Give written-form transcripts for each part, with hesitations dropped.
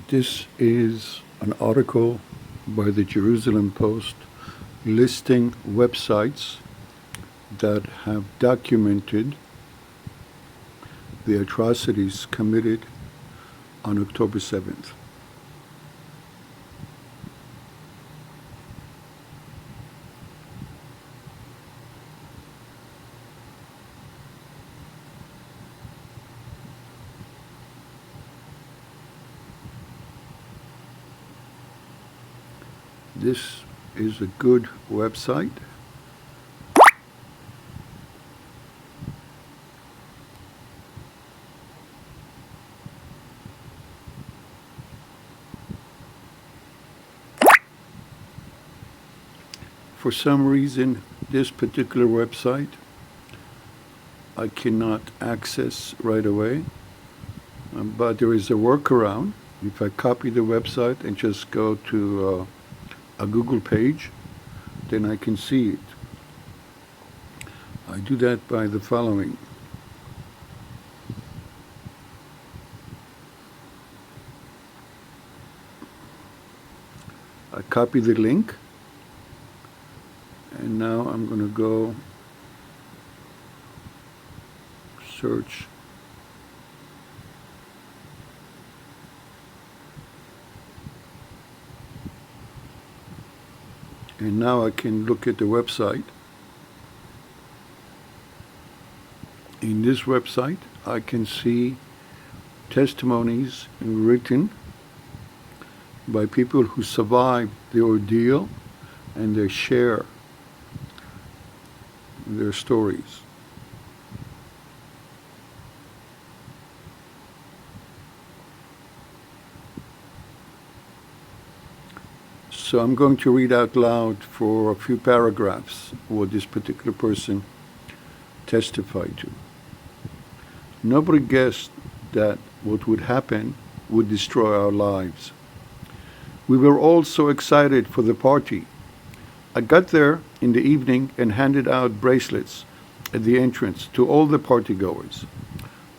This is an article by the Jerusalem Post listing websites that have documented the atrocities committed on October 7th. This is a good website. For some reason, this particular website I cannot access right away, but there is a workaround. If I copy the website and just go to a Google page, then I can see it. I do that by the following. I copy the link, and now I'm going to go search and now I can look at the website. In this website, I can see testimonies written by people who survived the ordeal, and they share their stories. So I'm going to read out loud for a few paragraphs what this particular person testified to. Nobody guessed that what would happen would destroy our lives. We were all so excited for the party. I got there in the evening and handed out bracelets at the entrance to all the partygoers.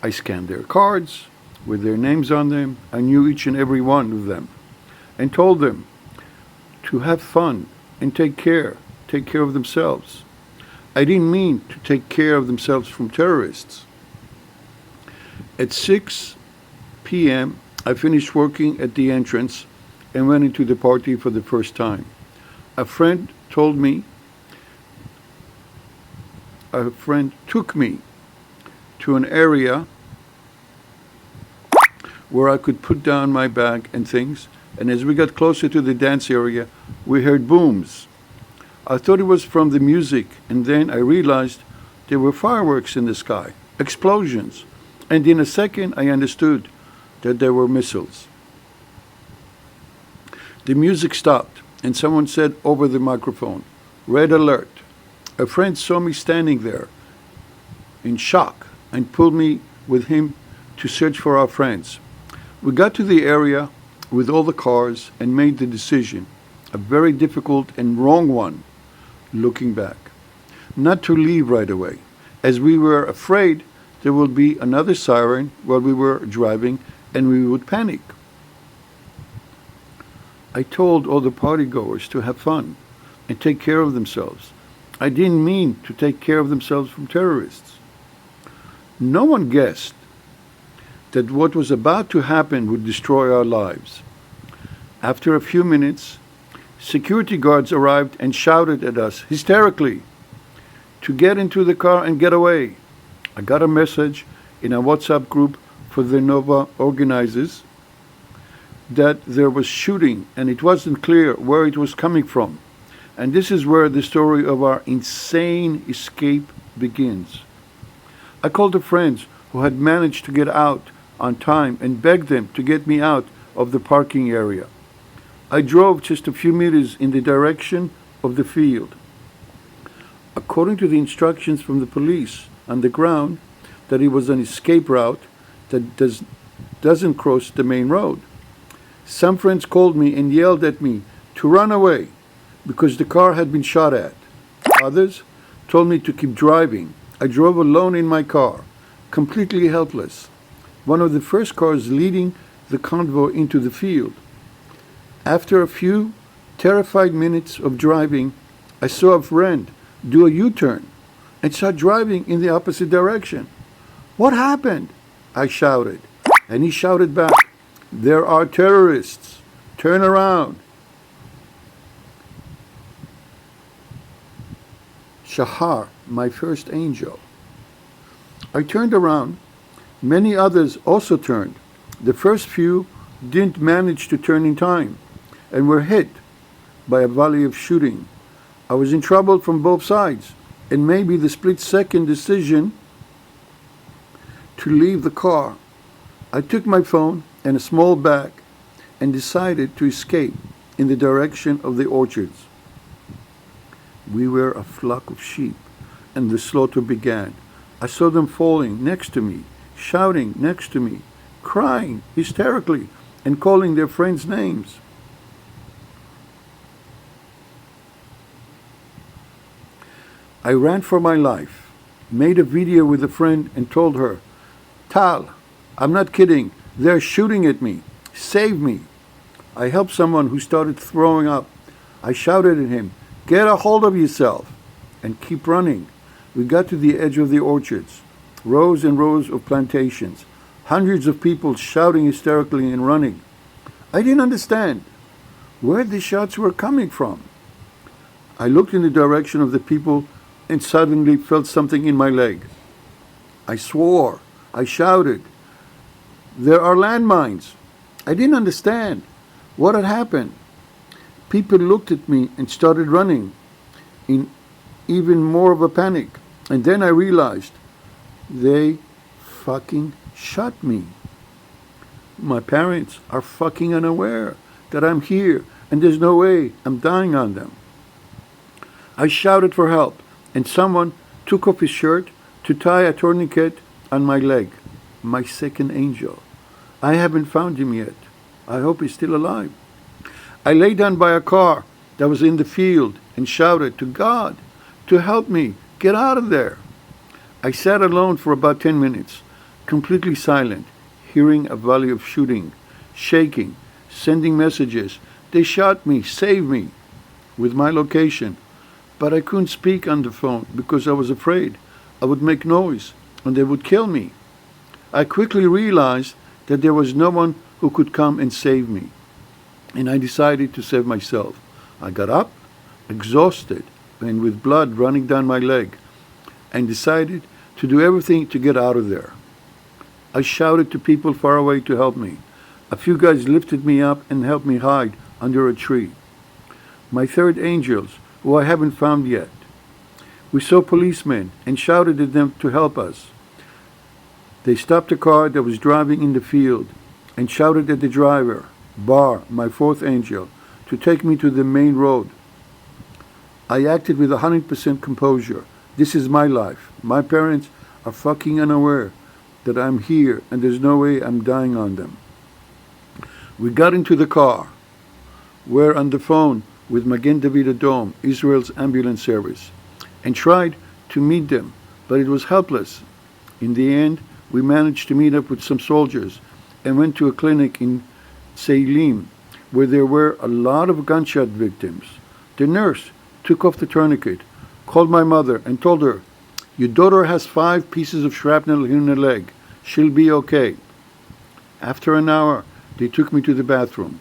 I scanned their cards with their names on them. I knew each and every one of them and told them to have fun and take care of themselves. I didn't mean to take care of themselves from terrorists. At 6 p.m., I finished working at the entrance and went into the party for the first time. A friend took me to an area where I could put down my bag and things, and as we got closer to the dance area, we heard booms. I thought it was from the music, and then I realized there were fireworks in the sky, explosions, and in a second I understood that there were missiles. The music stopped, and someone said over the microphone, "Red alert." A friend saw me standing there in shock and pulled me with him to search for our friends. We got to the area with all the cars and made the decision, a very difficult and wrong one, looking back, not to leave right away, as we were afraid there would be another siren while we were driving and we would panic. I told all the partygoers to have fun and take care of themselves. I didn't mean to take care of themselves from terrorists. No one guessed that what was about to happen would destroy our lives. After a few minutes, security guards arrived and shouted at us hysterically to get into the car and get away. I got a message in a WhatsApp group for the Nova organizers that there was shooting and it wasn't clear where it was coming from. And this is where the story of our insane escape begins. I called the friends who had managed to get out on time and begged them to get me out of the parking area. I drove just a few meters in the direction of the field. According to the instructions from the police on the ground, that it was an escape route that doesn't cross the main road. Some friends called me and yelled at me to run away because the car had been shot at. Others told me to keep driving. I drove alone in my car, completely helpless. One of the first cars leading the convoy into the field. After a few terrified minutes of driving, I saw a friend do a U-turn and start driving in the opposite direction. "What happened?" I shouted, and he shouted back, "There are terrorists. Turn around." Shahar, my first angel. I turned around. Many others also turned. The first few didn't manage to turn in time and were hit by a volley of shooting. I was in trouble from both sides, and maybe the split-second decision to leave the car. I took my phone and a small bag and decided to escape in the direction of the orchards. We were a flock of sheep, and the slaughter began. I saw them falling next to me, shouting next to me, crying hysterically, and calling their friends' names. I ran for my life, made a video with a friend, and told her, "Tal, I'm not kidding, they're shooting at me. Save me." I helped someone who started throwing up. I shouted at him, "Get a hold of yourself," and keep running. We got to the edge of the orchards, rows and rows of plantations, hundreds of people shouting hysterically and running. I didn't understand where the shots were coming from. I looked in the direction of the people and suddenly felt something in my leg. I swore. I shouted, "There are landmines." I didn't understand what had happened. People looked at me and started running in even more of a panic. And then I realized they fucking shot me. My parents are fucking unaware that I'm here and there's no way I'm dying on them. I shouted for help, and someone took off his shirt to tie a tourniquet on my leg. My second angel. I haven't found him yet. I hope he's still alive. I lay down by a car that was in the field and shouted to God to help me get out of there. I sat alone for about 10 minutes, completely silent, hearing a volley of shooting, shaking, sending messages. They shot me, save me, with my location. But I couldn't speak on the phone because I was afraid I would make noise and they would kill me. I quickly realized that there was no one who could come and save me, and I decided to save myself. I got up, exhausted and with blood running down my leg, and decided to do everything to get out of there. I shouted to people far away to help me. A few guys lifted me up and helped me hide under a tree. My third angels, who I haven't found yet. We saw policemen and shouted at them to help us. They stopped a car that was driving in the field and shouted at the driver, Bar, my fourth angel, to take me to the main road. I acted with 100% composure. This is my life. My parents are fucking unaware that I'm here and there's no way I'm dying on them. We got into the car. We're on the phone with Magen David Adom, Israel's ambulance service, and tried to meet them, but it was helpless. In the end, we managed to meet up with some soldiers and went to a clinic in Seilim, where there were a lot of gunshot victims. The nurse took off the tourniquet, called my mother, and told her, "Your daughter has 5 pieces of shrapnel in her leg. She'll be okay." After an hour, they took me to the bathroom.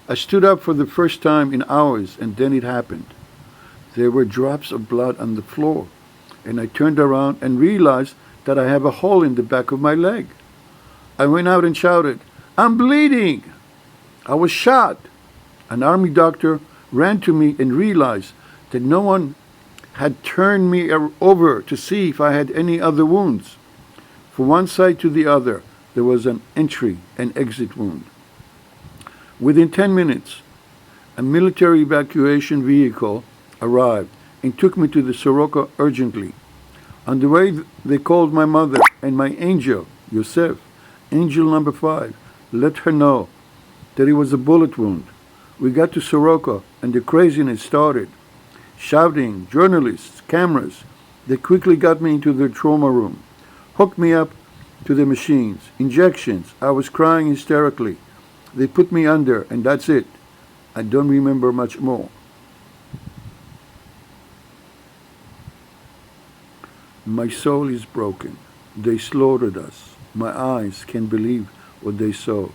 I stood up for the first time in hours, and then it happened. There were drops of blood on the floor, and I turned around and realized that I have a hole in the back of my leg. I went out and shouted, "I'm bleeding!" I was shot. An army doctor ran to me and realized that no one had turned me over to see if I had any other wounds. From one side to the other, there was an entry and exit wound. Within 10 minutes, a military evacuation vehicle arrived and took me to the Soroka urgently. On the way, they called my mother, and my angel, Yosef, angel number 5, let her know that it was a bullet wound. We got to Soroka, and the craziness started. Shouting, journalists, cameras. They quickly got me into the trauma room, hooked me up to the machines, injections. I was crying hysterically. They put me under, and that's it. I don't remember much more. My soul is broken. They slaughtered us. My eyes can't believe what they saw.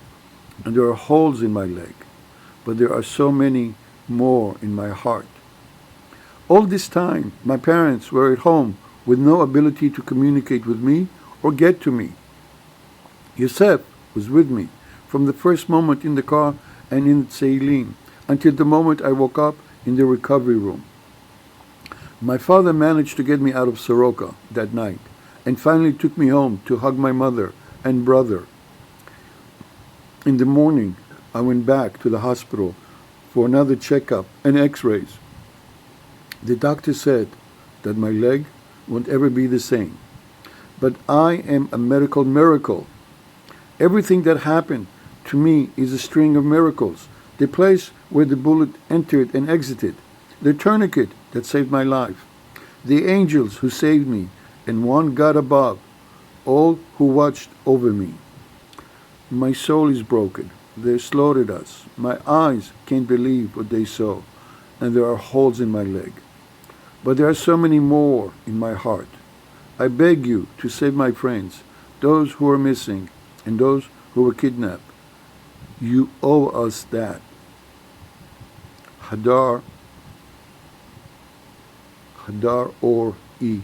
And there are holes in my leg. But there are so many more in my heart. All this time, my parents were at home with no ability to communicate with me or get to me. Yosef was with me from the first moment in the car and in Tseilin until the moment I woke up in the recovery room. My father managed to get me out of Soroka that night and finally took me home to hug my mother and brother. In the morning, I went back to the hospital for another checkup and x-rays. The doctor said that my leg won't ever be the same. But I am a medical miracle. Everything that happened to me is a string of miracles. The place where the bullet entered and exited, the tourniquet that saved my life, the angels who saved me, and one God above, all who watched over me. My soul is broken. They slaughtered us. My eyes can't believe what they saw, and there are holes in my leg. But there are so many more in my heart. I beg you to save my friends, those who are missing, and those who were kidnapped. You owe us that. Hadar-Or E.